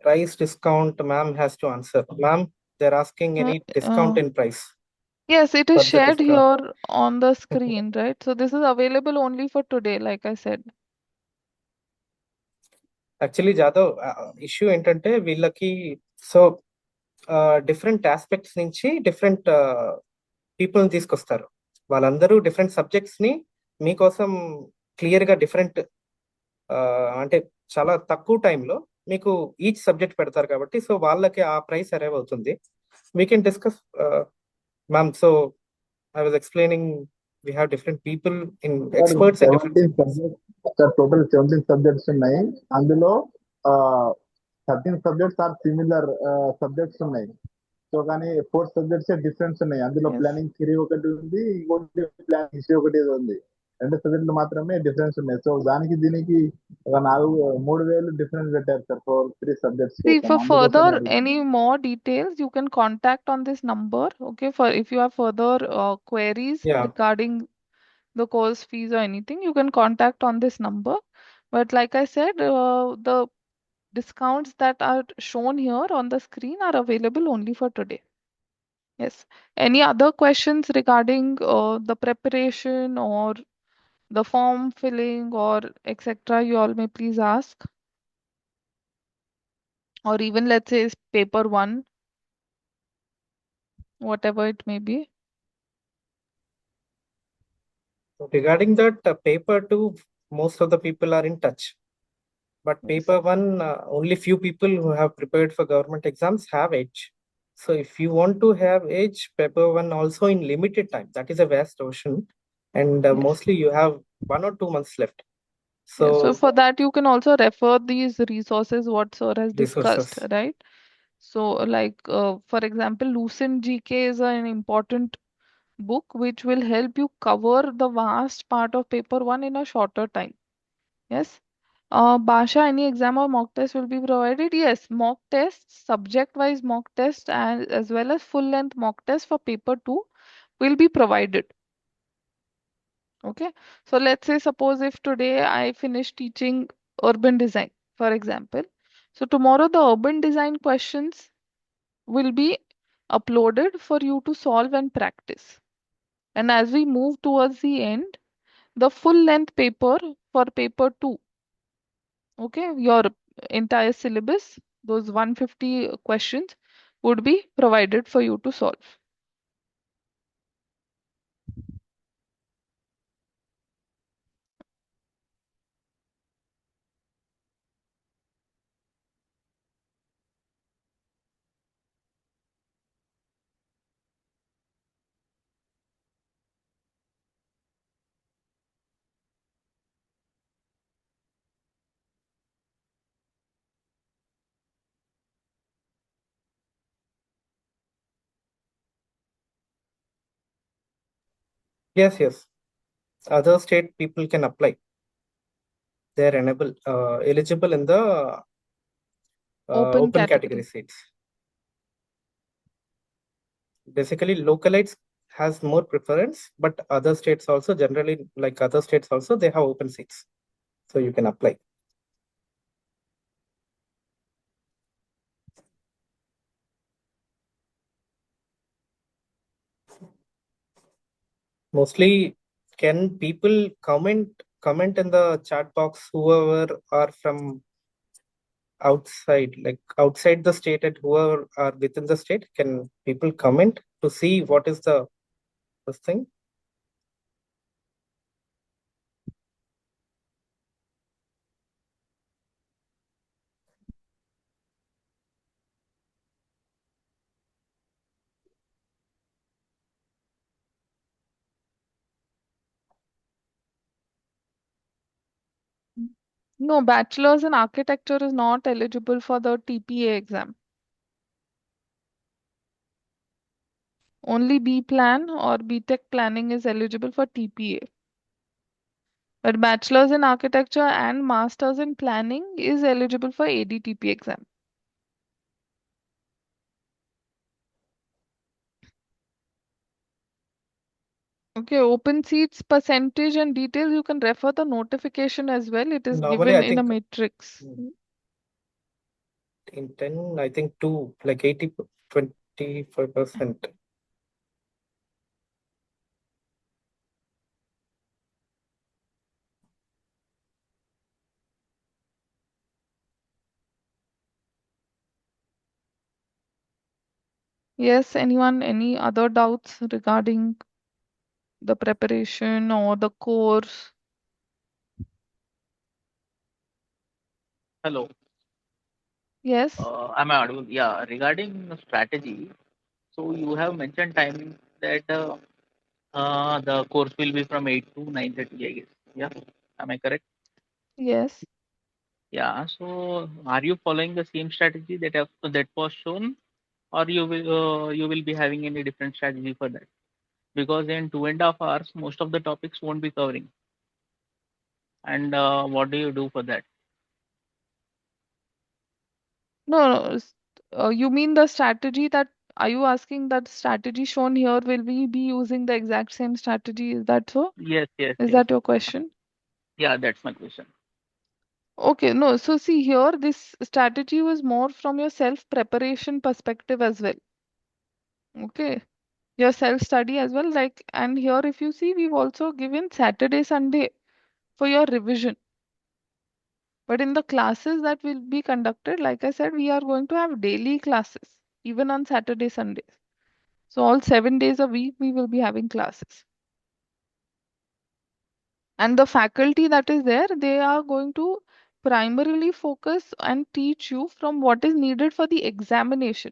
Price discount, ma'am has to answer. Ma'am, they're asking any discount in price. Yes, it is For the shared discount. here on the screen, right? So this is available only for today, like I said. Actually Jadhav issue ఏంటంటే వీళ్ళకి so different aspects నుంచి different పీపుల్ని తీసుకొస్తారు. వాళ్ళందరూ different subjects ని మీకోసం clear గా different అంటే చాలా తక్కువ టైంలో మీకు ఈచ్ సబ్జెక్ట్ పెడతారు కాబట్టి సో వాళ్ళకి ఆ ప్రైస్ అరైవ్ అవుతుంది. We can discuss ma'am. So I was explaining we have different people in experts in different total 17 subjects ఉన్నాయి. అందులో 13 సబ్జెక్ట్స్ ఆర్ సిమిలర్ సబ్జెక్ట్స్ ఉన్నాయి. సో కానీ 4 సబ్జెక్ట్స్ డిఫరెన్స్ ఉన్నాయి. అందులో ప్లానింగ్ థియరీ ఒకటి ఉంది, ఇంకోటి ప్లానింగ్ హిస్టరీ ఒకటి ఉంది. 2 సబ్జెక్టులు మాత్రమే డిఫరెన్స్ ఉన్నాయి. సో దానికి దీనికి ఒక 3,000 డిఫరెన్స్ పెట్టారు sir for 3 subjects. See, for further any more details, you can contact on this number. Okay, for if you have further queries regarding the course fees or anything, you can contact on this number. But like I said, the discounts that are shown here on the screen are available only for today. Yes. Any other questions regarding the preparation or the form filling or etc. You all may please ask. Or even let's say paper 1, whatever it may be. Regarding that, paper 2, most of the people are in touch. But paper 1, only few people who have prepared for government exams have edge. So if you want to have edge, paper 1 also in limited time. That is a vast ocean. And mostly you have 1 or 2 months left. So, so for that, you can also refer these resources what sir has discussed, right? So like, for example, Lucent GK is an important book which will help you cover the vast part of paper 1 in a shorter time. Yes. Basha, any exam or mock test will be provided? Yes, mock tests, subject-wise mock test, and as well as full-length mock test for paper 2 will be provided. Okay. So let's say suppose if today I finish teaching urban design, for example. So tomorrow the urban design questions will be uploaded for you to solve and practice. And as we move towards the end, the full length paper for paper 2 Okay, your entire syllabus, those 150 questions would be provided for you to solve. Yes, yes. Other state people can apply. They are eligible in the Open open category category. seats. Basically, localites has more preference, but other states also generally, like other states also, they have open seats. So you can apply. Mostly, can people comment in the chat box, whoever are from outside, like outside the state and whoever are within the state, can people comment to see what is the this thing? No, bachelor's in architecture is not eligible for the TPA exam. Only B plan or BTech planning is eligible for TPA. But bachelor's in architecture and master's in planning is eligible for ADTP exam. Okay, open seats percentage and details, you can refer the notification as well. It is Normally, I given in a think matrix. in 10, I think 2, like 25%. Yes, anyone, any other doubts regarding the preparation or the course? Hello, Yes, am I audible? Yeah, regarding the strategy, so you have mentioned timing that the course will be from 8 to 9:30, I guess. Yeah, am I correct? yes. Yeah, so are you following the same strategy that was shown, or you will be having any different strategy for that? Because in 2.5 hours, most of the topics won't be covering. And what do you do for that? No, no, you mean the strategy that, are you asking that strategy shown here, will we be using the exact same strategy? Is that so? Yes, yes, Is yes. that your question? Yeah, that's my question. Okay, no, so see here, this strategy was more from your self-preparation perspective as well. Okay, your self-study as well. Like, and here, if you see, we've also given Saturday, Sunday for your revision. But in the classes that will be conducted, like I said, we are going to have daily classes, even on Saturday, Sundays. So all 7 days a week, we will be having classes. And the faculty that is there, they are going to primarily focus and teach you from what is needed for the examination.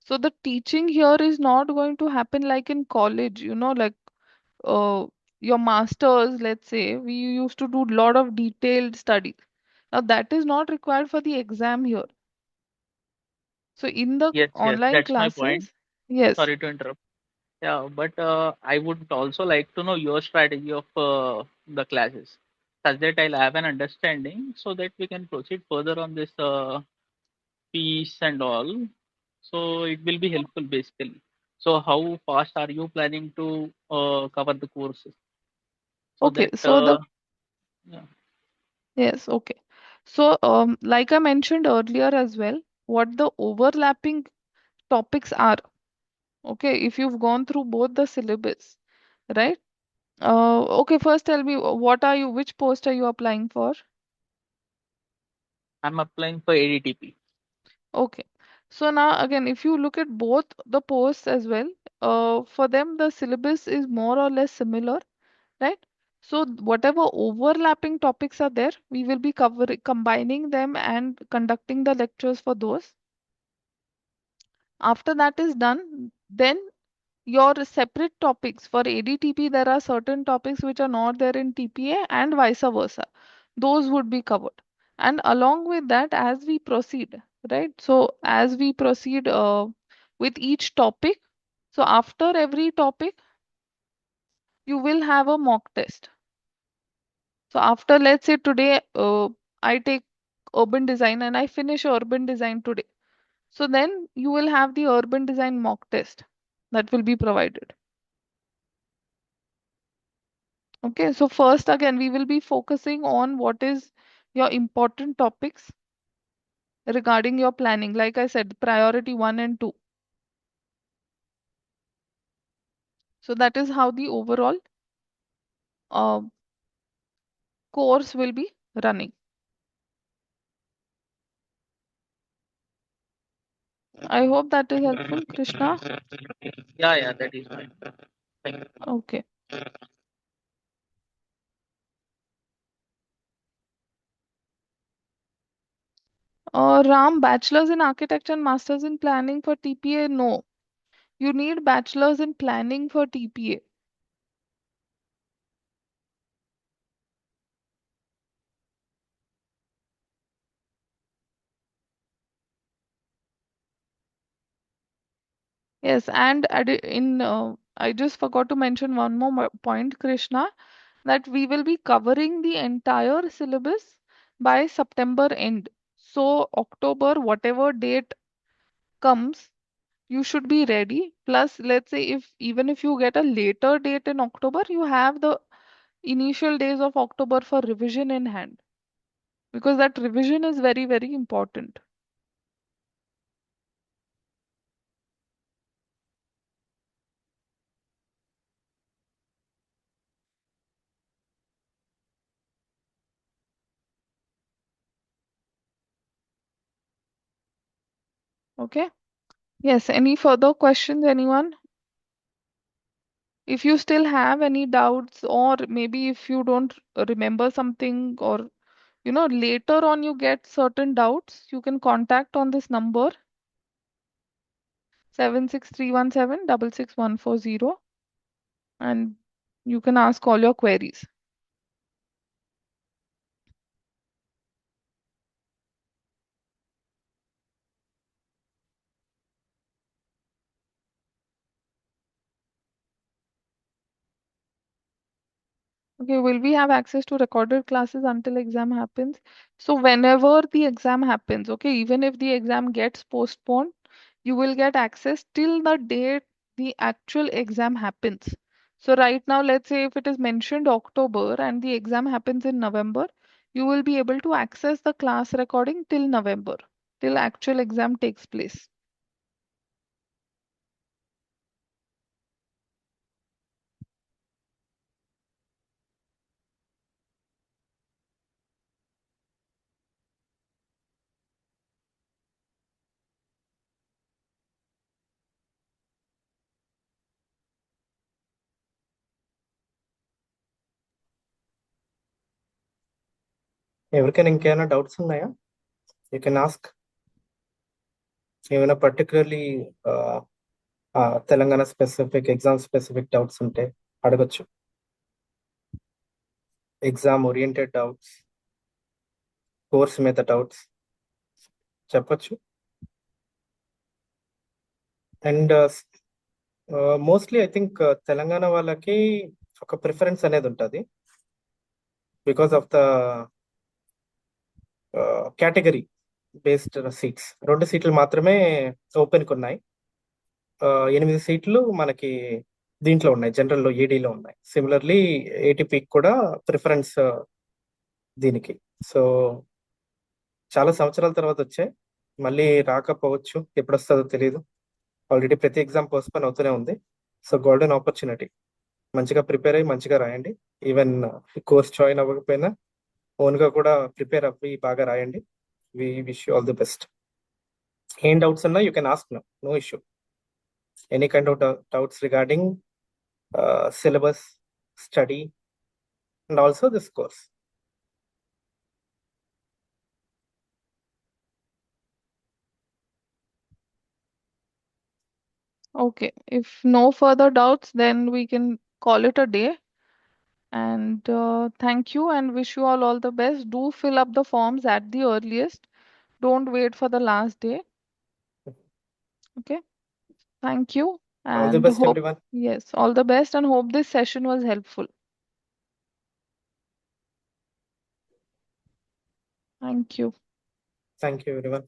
So the teaching here is not going to happen like in college, like uh, your masters, let's say, we used to do a lot of detailed studies. Now that is not required for the exam here. So in the Yes, yes, online that's my point. classes, yes, Sorry to interrupt. Yeah, but I would also like to know your strategy of the classes, such that I'll have an understanding so that we can proceed further on this piece and all. So it will be helpful basically. So how fast are you planning to cover the courses so okay. that So the yeah, yes, okay. So like I mentioned earlier as well, what the overlapping topics are. Okay, if you've gone through both the syllabus, right? Okay, first tell me, what are you, which post are you applying for? I'm applying for ADTP. Okay. So now again, if you look at both the posts as well, for them the syllabus is more or less similar, right? So whatever overlapping topics are there, we will be combining them and conducting the lectures for those. After that is done, then your separate topics for ADTP, there are certain topics which are not there in TPA and vice versa. Those would be covered. And along with that, as we proceed, right? So as we proceed with each topic, so after every topic, you will have a mock test. So after, let's say today, I take urban design and I finish urban design today. So then you will have the urban design mock test that will be provided. Okay, so first again, we will be focusing on what is your important topics regarding your planning. Like I said, priority 1 and 2. So that is how the overall uh, course will be running. I hope that is helpful, Krishna. Yeah, that is fine. Thank you. Okay. Ram, bachelor's in architecture and master's in planning for TPA? No. You need bachelor's in planning for TPA. Yes, and I just forgot to mention one more point, Krishna, that we will be covering the entire syllabus by September end. So October, whatever date comes, you should be ready. Plus, let's say if you get a later date in October, you have the initial days of October for revision in hand, because that revision is very, very important. Okay. Yes, any further questions, anyone? If you still have any doubts, or maybe if you don't remember something, or later on you get certain doubts, you can contact on this number 76317 66140, and you can ask all your queries. Okay, will we have access to recorded classes until exam happens? So whenever the exam happens, okay, even if the exam gets postponed, you will get access till the date the actual exam happens. So right now, let's say if it is mentioned October and the exam happens in November, you will be able to access the class recording till November, till actual exam takes place. ఎవరికైనా ఇంకేమైనా doubts ఉన్నాయా? You can ask. ఏమైనా particularly Telangana specific exam specific doubts ఉంటే అడగచ్చు. Exam oriented doubts, course మీద doubts చెప్పచ్చు. And mostly I think Telangana వాళ్ళకి ఒక ప్రిఫరెన్స్ అనేది ఉంటుంది because of the category based seats. 2 సీట్లు మాత్రమే ఓపెన్కి ఉన్నాయి. 8 సీట్లు మనకి దీంట్లో ఉన్నాయి, జనరల్లో ఏడీలో ఉన్నాయి. సిమిలర్లీ ఏటీపీకి కూడా ప్రిఫరెన్స్ దీనికి. సో చాలా సంవత్సరాల తర్వాత వచ్చాయి, మళ్ళీ రాకపోవచ్చు, ఎప్పుడు వస్తుందో తెలియదు. ఆల్రెడీ ప్రతి ఎగ్జామ్ పోస్ట్పోన్ అవుతూనే ఉంది. సో గోల్డెన్ ఆపర్చునిటీ, మంచిగా ప్రిపేర్ అయ్యి మంచిగా రాయండి. ఈవెన్ కోర్స్ జాయిన్ అవ్వకపోయినా ఓన్గా కూడా ప్రిపేర్ అవ్వి బాగా రాయండి. We wish you all the best. Any doubts, Anna, you can ask now. No issue. Any kind of doubts regarding syllabus, study, and also this course. Okay, if no further doubts, then we can call it a day. And thank you and wish you all the best. Do fill up the forms at the earliest. Don't wait for the last day. Okay. Thank you All the and best, hope, everyone. yes, all the best and hope this session was helpful. Thank you. Thank you, everyone.